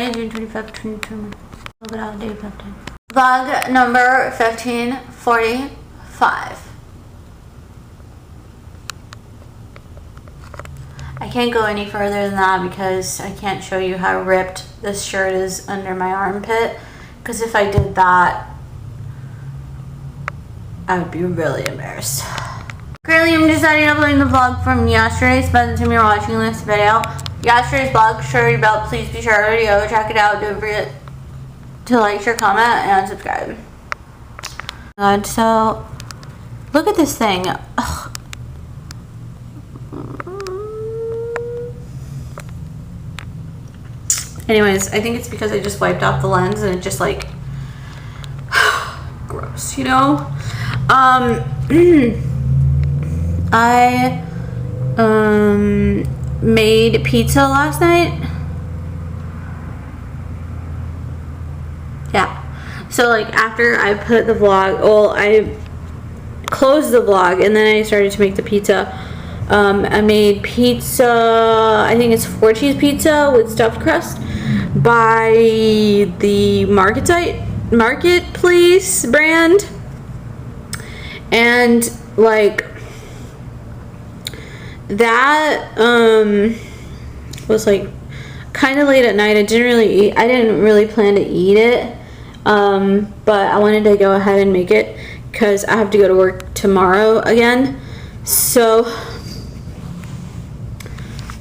Friday, June 25th, 2021. Look at how the day 15. Vlog number 1545. I can't go any further than that because I can't show you how ripped this shirt is under my armpit. Because if I did that, I would be really embarrassed. Currently, I'm just uploading the vlog from yesterday. So by the time you're watching this video, yesterday's vlog, Shirley Belt, please be sure to go check it out. Don't forget to like, share, comment, and subscribe. God, so look at this thing. Ugh. Anyways, I think it's because I just wiped off the lens and it just like gross, you know? I made pizza last night. Yeah. So like after I put the vlog, well, I closed the vlog and then I started to make the pizza. I made pizza, I think it's 4-cheese pizza with stuffed crust by the Marketplace brand. And like that was like kind of late at night. I didn't really plan to eat it, but I wanted to go ahead and make it because I have to go to work tomorrow again. So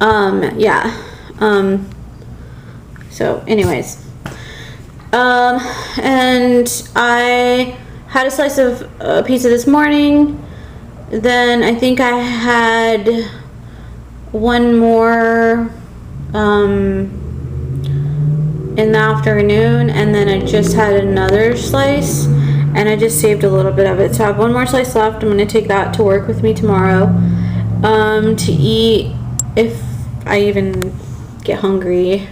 yeah, so anyways, and I had a slice of pizza this morning. Then I think I had one more in the afternoon, and then I just had another slice, and I just saved a little bit of it. So I have one more slice left. I'm going to take that to work with me tomorrow to eat if I even get hungry,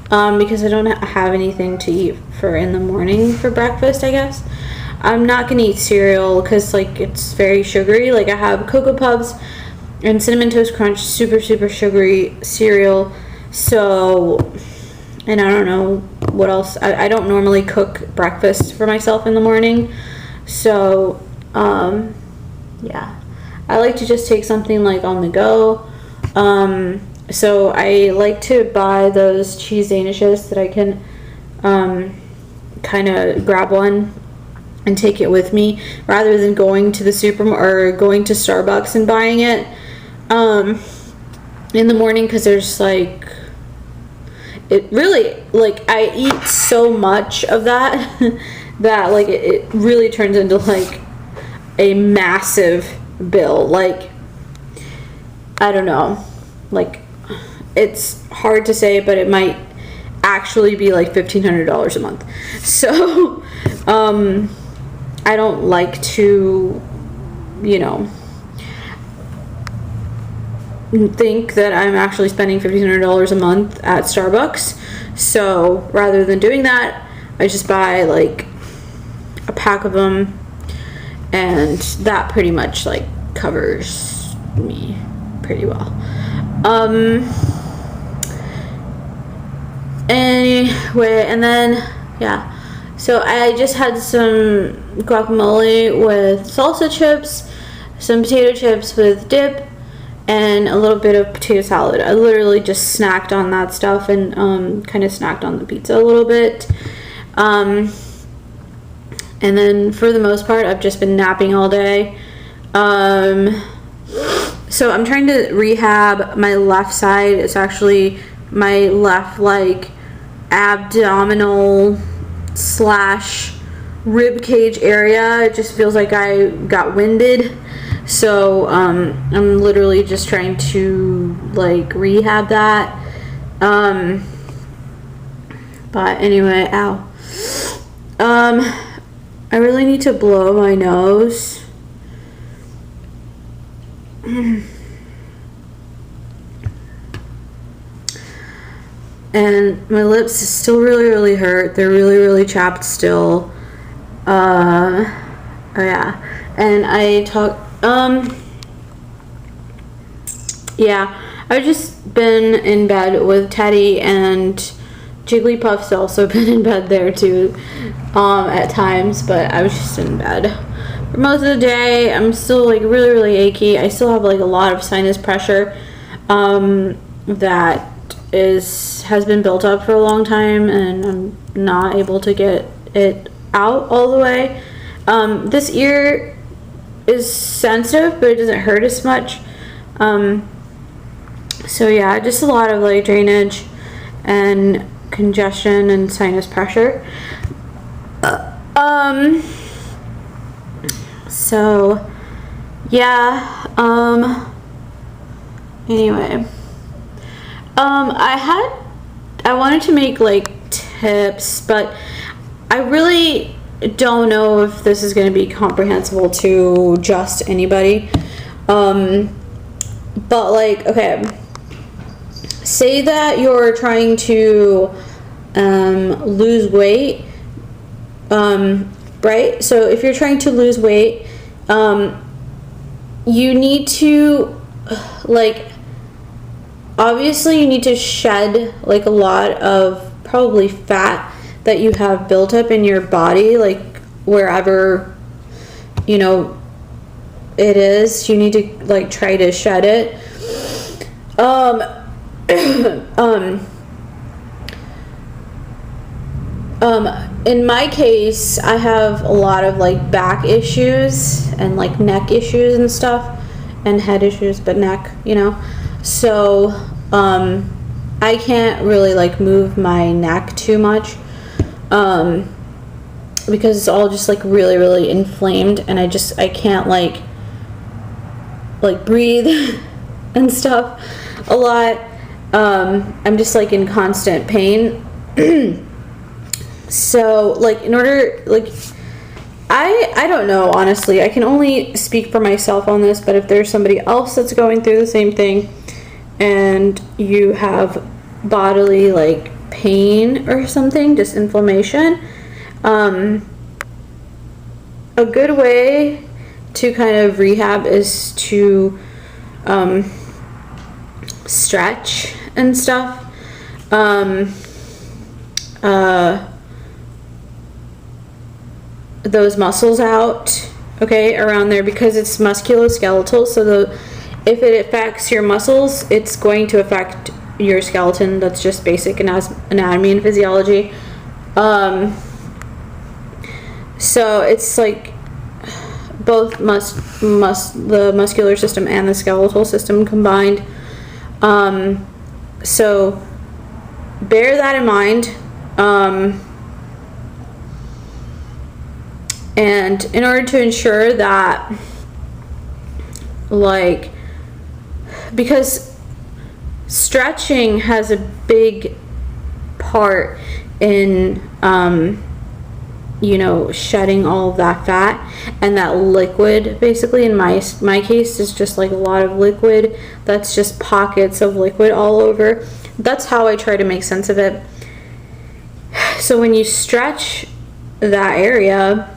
because I don't have anything to eat for in the morning for breakfast, I guess. I'm not gonna eat cereal because like it's very sugary. Like I have Cocoa Puffs and Cinnamon Toast Crunch, super sugary cereal. So, and I don't know what else. I don't normally cook breakfast for myself in the morning. So, yeah, I like to just take something like on the go. So I like to buy those cheese danishes that I can kind of grab one and take it with me rather than going to the supermarket or going to Starbucks and buying it in the morning, because there's like, it really, like I eat so much of that that like it really turns into like a massive bill. Like I don't know, like it's hard to say, but it might actually be like $1,500 a month. So I don't like to, you know, think that I'm actually spending $1,500 a month at Starbucks. So rather than doing that, I just buy like a pack of them, and that pretty much like covers me pretty well. Anyway, and then yeah, so I just had some guacamole with salsa chips, some potato chips with dip, and a little bit of potato salad. I literally just snacked on that stuff and kind of snacked on the pizza a little bit. And then for the most part, I've just been napping all day. So I'm trying to rehab my left side. It's actually my left like abdominal / rib cage area. It just feels like I got winded. So I'm literally just trying to like rehab that. But anyway, ow. I really need to blow my nose. And my lips still really hurt. They're really chapped still. Oh yeah. And I talk yeah, I've just been in bed with Teddy and Jigglypuff's also been in bed there too at times, but I was just in bed for most of the day. I'm still like really, really achy. I still have like a lot of sinus pressure that has been built up for a long time, and I'm not able to get it out all the way. This ear is sensitive, but it doesn't hurt as much. So yeah, just a lot of like drainage and congestion and sinus pressure. So yeah, anyway, I wanted to make like tips, but I really don't know if this is going to be comprehensible to just anybody. But like, okay, say that you're trying to lose weight, right? So if you're trying to lose weight, you need to, like, obviously you need to shed like a lot of probably fat that you have built up in your body, like wherever, you know, it is. You need to like try to shed it. In my case, I have a lot of like back issues and like neck issues and stuff, and head issues, but neck, you know. So I can't really like move my neck too much because it's all just like really, really inflamed, and I can't like breathe and stuff a lot. I'm just like in constant pain. So like in order, like, I don't know, honestly. I can only speak for myself on this, but if there's somebody else that's going through the same thing and you have bodily like pain or something, just inflammation, a good way to kind of rehab is to stretch and stuff. Those muscles out, okay, around there, because it's musculoskeletal. So if it affects your muscles, it's going to affect your skeleton. That's just basic anatomy and physiology. So it's like both the muscular system and the skeletal system combined. So bear that in mind. And in order to ensure that, like, because stretching has a big part in, you know, shedding all of that fat, and that liquid, basically, in my case, is just like a lot of liquid. That's just pockets of liquid all over. That's how I try to make sense of it. So when you stretch that area,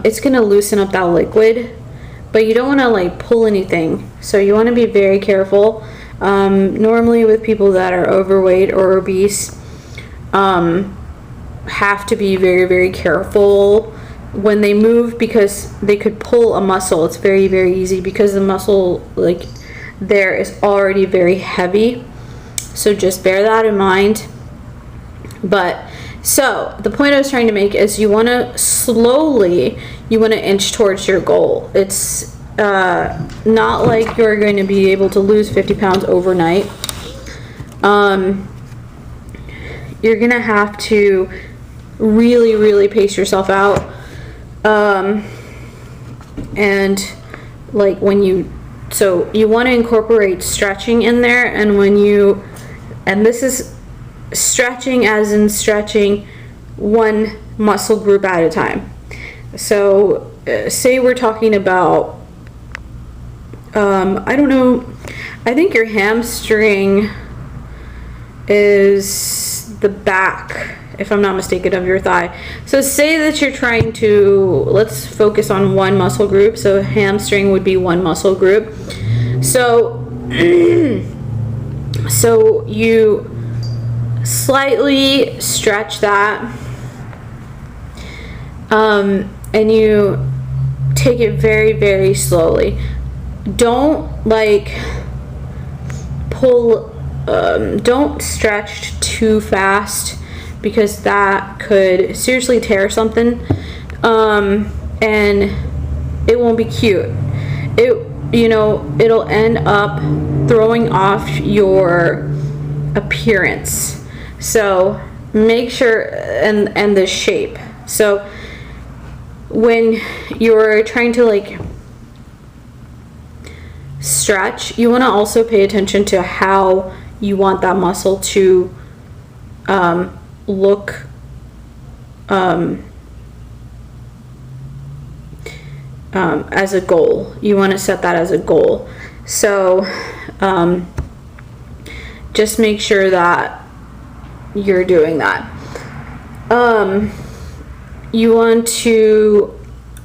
it's going to loosen up that liquid, but you don't want to like pull anything. So you want to be very careful. Normally with people that are overweight or obese, have to be very, very careful when they move, because they could pull a muscle. It's very, very easy because the muscle like there is already very heavy. So just bear that in mind. But so the point I was trying to make is you want to inch towards your goal. It's not like you're going to be able to lose 50 pounds overnight. You're going to have to really, really pace yourself out. And like so you want to incorporate stretching in there, and this is stretching as in stretching one muscle group at a time. So say we're talking about, I don't know, I think your hamstring is the back, if I'm not mistaken, of your thigh. So say that you're trying to, let's focus on one muscle group. So hamstring would be one muscle group. So so you slightly stretch that, and you take it very, very slowly. Don't like pull, don't stretch too fast, because that could seriously tear something, and it won't be cute. It'll end up throwing off your appearance. So make sure, and the shape. So when you're trying to like stretch, you want to also pay attention to how you want that muscle to look as a goal. You want to set that as a goal. So just make sure that you're doing that. You want to,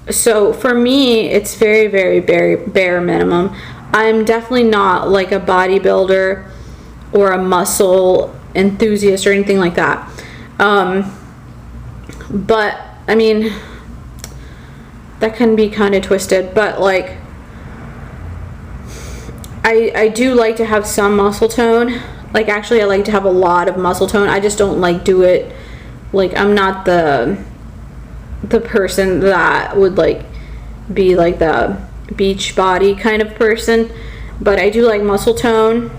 so for me, it's very, very bare minimum. I'm definitely not like a bodybuilder or a muscle enthusiast or anything like that. But I mean, that can be kind of twisted, but like I do like to have some muscle tone. Like, actually, I like to have a lot of muscle tone. I just don't like do it, like, I'm not the person that would like be like the beach body kind of person, but I do like muscle tone,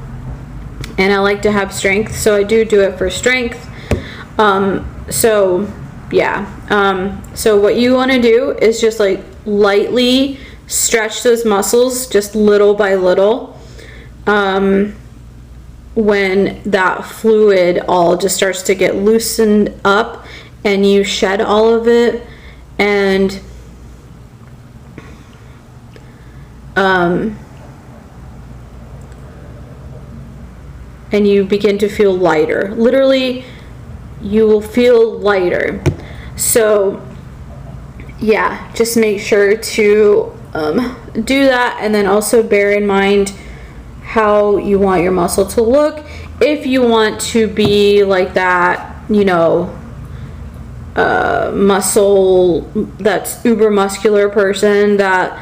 and I like to have strength, so I do it for strength. So yeah, so what you want to do is just like lightly stretch those muscles, just little by little, when that fluid all just starts to get loosened up and you shed all of it, and you begin to feel lighter. Literally, you will feel lighter. So yeah, just make sure to do that, and then also bear in mind how you want your muscle to look. If you want to be like that, muscle, that's uber muscular person that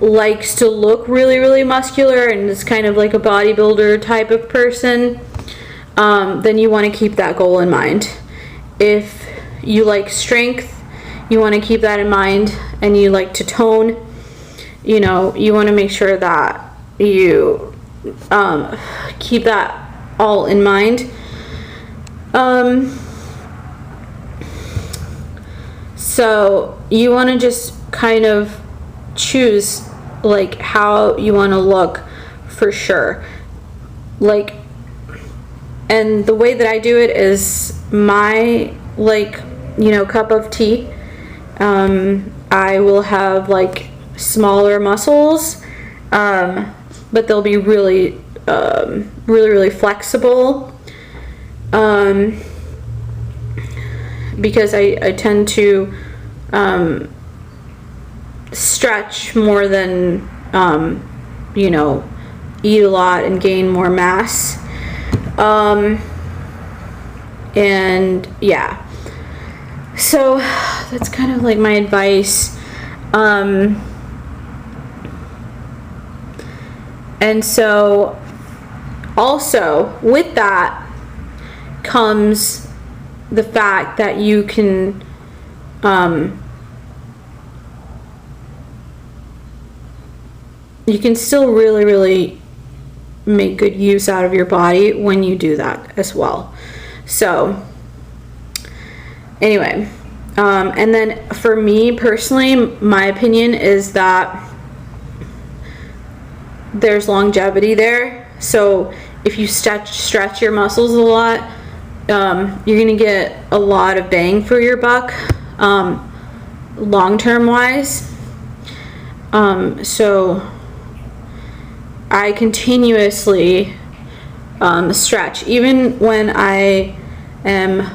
likes to look really, really muscular and is kind of like a bodybuilder type of person, then you want to keep that goal in mind. If you like strength, you want to keep that in mind, and you like to tone, you want to make sure that you keep that all in mind. So you want to just kind of choose like how you want to look for sure. Like, and the way that I do it is my cup of tea. I will have like smaller muscles, but they'll be really, really flexible, because I tend to stretch more than eat a lot and gain more mass, and yeah, so that's kind of like my advice. And so also with that comes the fact that you can still really, really make good use out of your body when you do that as well. So anyway, and then for me personally, my opinion is that there's longevity there. So if you stretch your muscles a lot, you're gonna get a lot of bang for your buck, long-term wise. So I continuously stretch, even when I am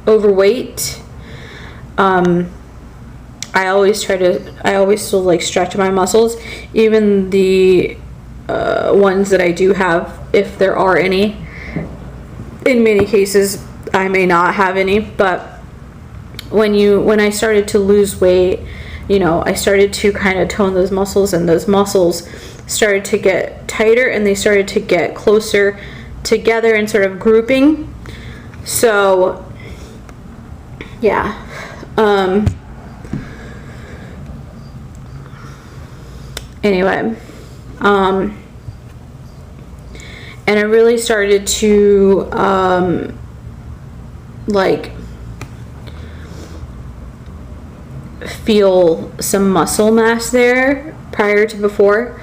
overweight. I always still like stretch my muscles, even the ones that I do have if there are any. In many cases, I may not have any, but when I started to lose weight, you know, I started to kind of tone those muscles, and those muscles started to get tighter, and they started to get closer together and sort of grouping. So yeah, anyway, and I really started to like feel some muscle mass there prior to before,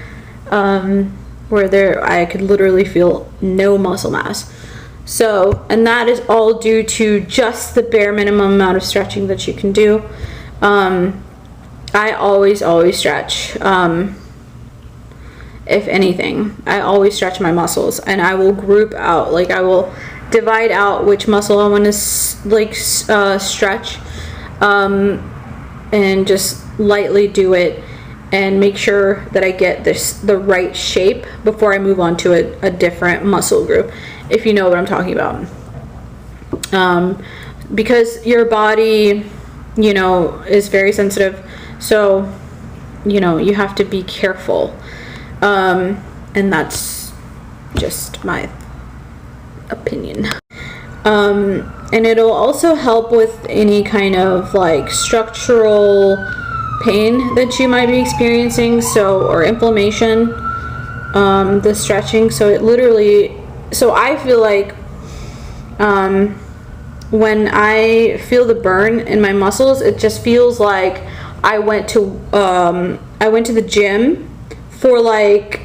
where I could literally feel no muscle mass. So, and that is all due to just the bare minimum amount of stretching that you can do. I always stretch. If anything, I always stretch my muscles, and I will group out, like I will divide out which muscle I want to stretch, and just lightly do it, and make sure that I get the right shape before I move on to a different muscle group, if you know what I'm talking about. Because your body, you know, is very sensitive, so, you know, you have to be careful. And that's just my opinion. And it'll also help with any kind of like structural pain that you might be experiencing, or inflammation, the stretching. So I feel like when I feel the burn in my muscles, it just feels like I went to the gym for like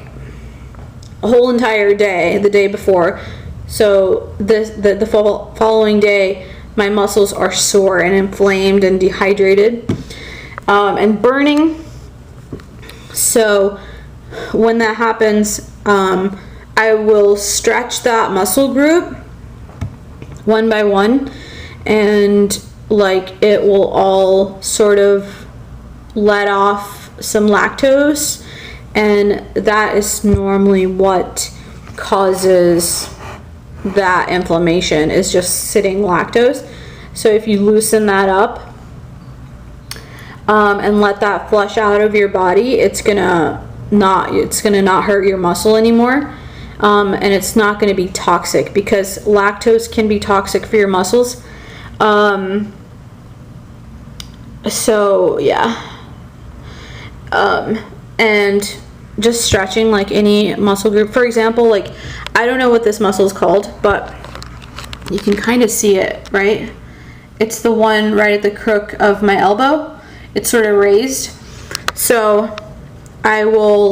a whole entire day the day before. So the following day, my muscles are sore and inflamed and dehydrated, and burning. So when that happens, I will stretch that muscle group one by one, and like it will all sort of let off some lactose, and that is normally what causes that inflammation, is just sitting lactose. So if you loosen that up, and let that flush out of your body, it's gonna not hurt your muscle anymore, and it's not going to be toxic, because lactose can be toxic for your muscles. So yeah, and just stretching like any muscle group. For example, like I don't know what this muscle is called, but you can kind of see it, right? It's the one right at the crook of my elbow. It's sort of raised. So I will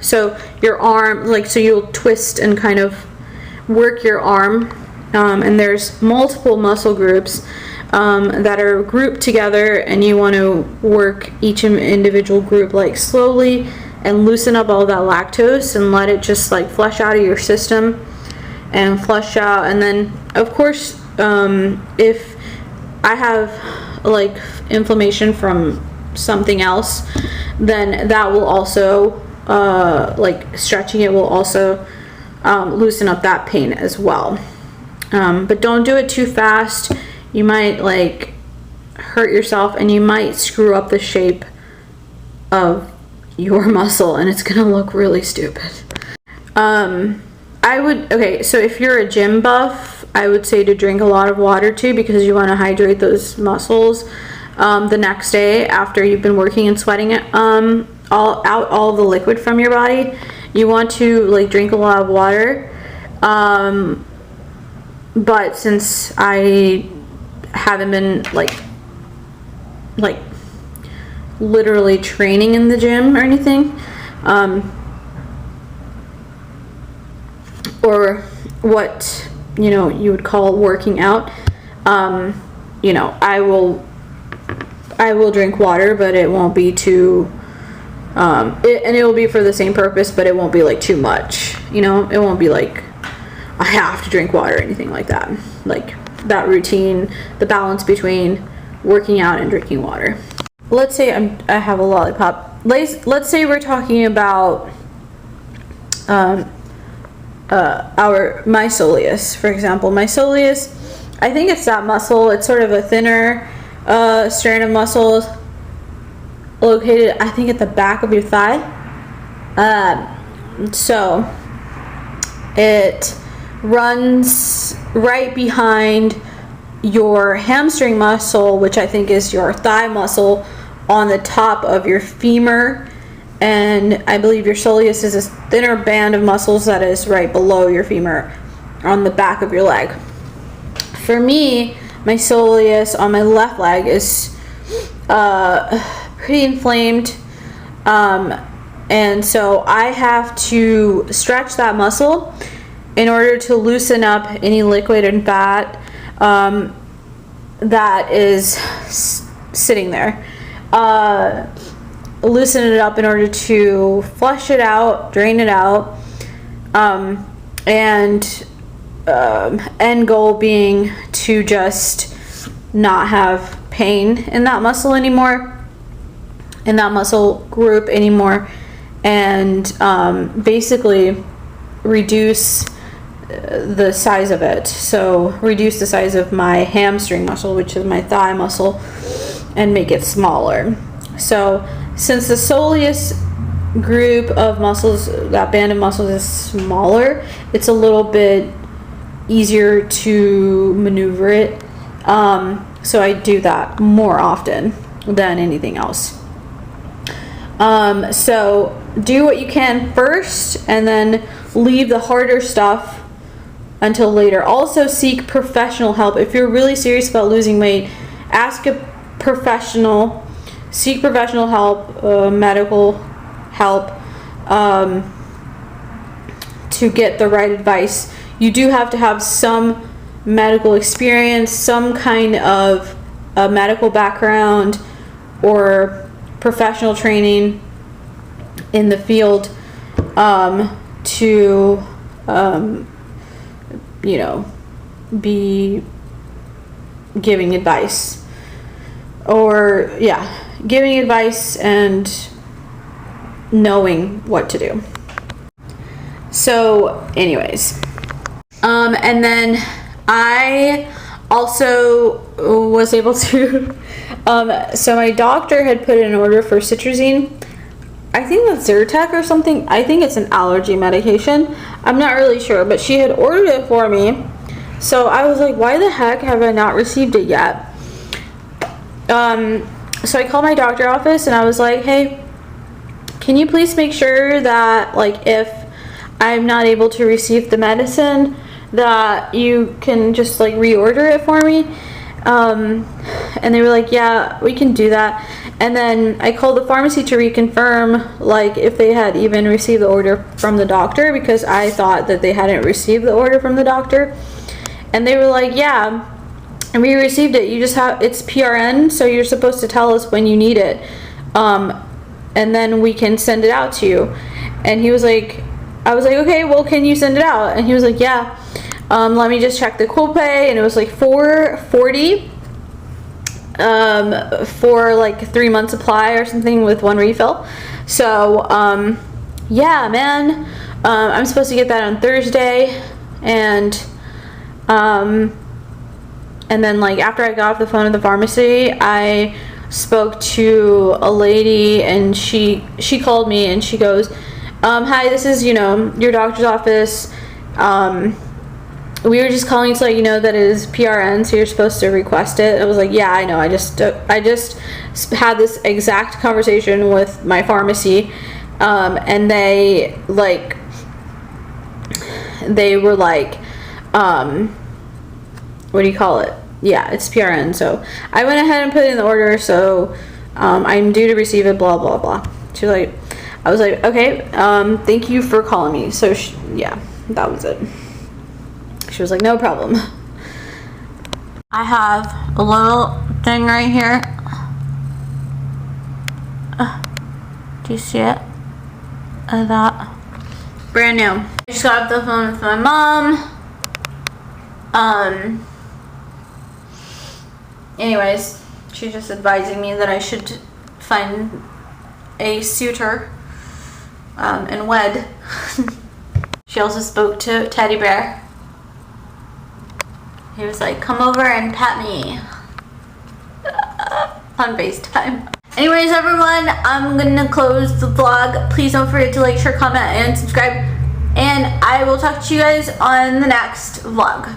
so your arm, so you'll twist and kind of work your arm, and there's multiple muscle groups that are grouped together, and you want to work each individual group slowly and loosen up all that lactose and let it just flush out of your system and flush out. And then of course, if I have inflammation from something else, then that will also stretching it will also loosen up that pain as well. But don't do it too fast. You might hurt yourself, and you might screw up the shape of your muscle, and it's gonna look really stupid. So if you're a gym buff, I would say to drink a lot of water too, because you want to hydrate those muscles the next day after you've been working and sweating it all the liquid from your body. You want to drink a lot of water, but since I haven't been literally training in the gym or anything, or what you would call working out, I will drink water, but it won't be too and it will be for the same purpose, but it won't be too much. It won't be I have to drink water or anything like that. That routine, the balance between working out and drinking water. Let's say I have a lollipop. Let's say we're talking about my soleus, for example. My soleus, I think it's that muscle. It's sort of a thinner strand of muscles located, I think, at the back of your thigh. So it runs right behind your hamstring muscle, which I think is your thigh muscle, on the top of your femur. And I believe your soleus is a thinner band of muscles that is right below your femur on the back of your leg. For me, my soleus on my left leg is pretty inflamed, and so I have to stretch that muscle in order to loosen up any liquid and fat that is sitting there. Loosen it up in order to flush it out, drain it out, and end goal being to just not have pain in that muscle anymore, in that muscle group anymore, and basically reduce the size of it. So reduce the size of my hamstring muscle, which is my thigh muscle, and make it smaller. So since the soleus group of muscles, that band of muscles, is smaller, it's a little bit easier to maneuver it. So I do that more often than anything else. So do what you can first, and then leave the harder stuff until later. Also seek professional help. If you're really serious about losing weight, ask a professional, seek professional help, medical help, to get the right advice. You do have to have some medical experience, some kind of a medical background or professional training in the field to be giving advice, or giving advice and knowing what to do. So anyways, and then I also was able to so my doctor had put in an order for citrazine. I think that's Zyrtec or something. I think it's an allergy medication. I'm not really sure, but she had ordered it for me. So I was like, why the heck have I not received it yet? So I called my doctor's office and I was like, hey, can you please make sure that, like, if I'm not able to receive the medicine, that you can just, like, reorder it for me? And they were like, yeah, we can do that. And then I called the pharmacy to reconfirm, like, if they had even received the order from the doctor, because I thought that they hadn't received the order from the doctor. And they were like, yeah, and we received it. You just have, it's PRN, so you're supposed to tell us when you need it, and then we can send it out to you. And he was like, I was like, okay, well, can you send it out? And he was like, yeah. Let me just check the copay, and it was like $440 for like 3 month supply or something with one refill. So yeah, man, I'm supposed to get that on Thursday, and then, like, after I got off the phone at the pharmacy, I spoke to a lady, and she called me and she goes, hi, this is, your doctor's office. We were just calling to let you know that it is PRN, so you're supposed to request it. I was like, yeah, I know. I just had this exact conversation with my pharmacy, and they were like, what do you call it? Yeah, it's PRN. So I went ahead and put in the order. So I'm due to receive it. Blah blah blah. She was like, I was like, okay. Thank you for calling me. So yeah, that was it. She was like, no problem. I have a little thing right here. Do you see it? That. Brand new. I just got off the phone with my mom. Anyways, she's just advising me that I should find a suitor and wed. She also spoke to Teddy Bear. He was like, come over and pet me on FaceTime. Anyways, everyone, I'm gonna close the vlog. Please don't forget to like, share, comment, and subscribe. And I will talk to you guys on the next vlog.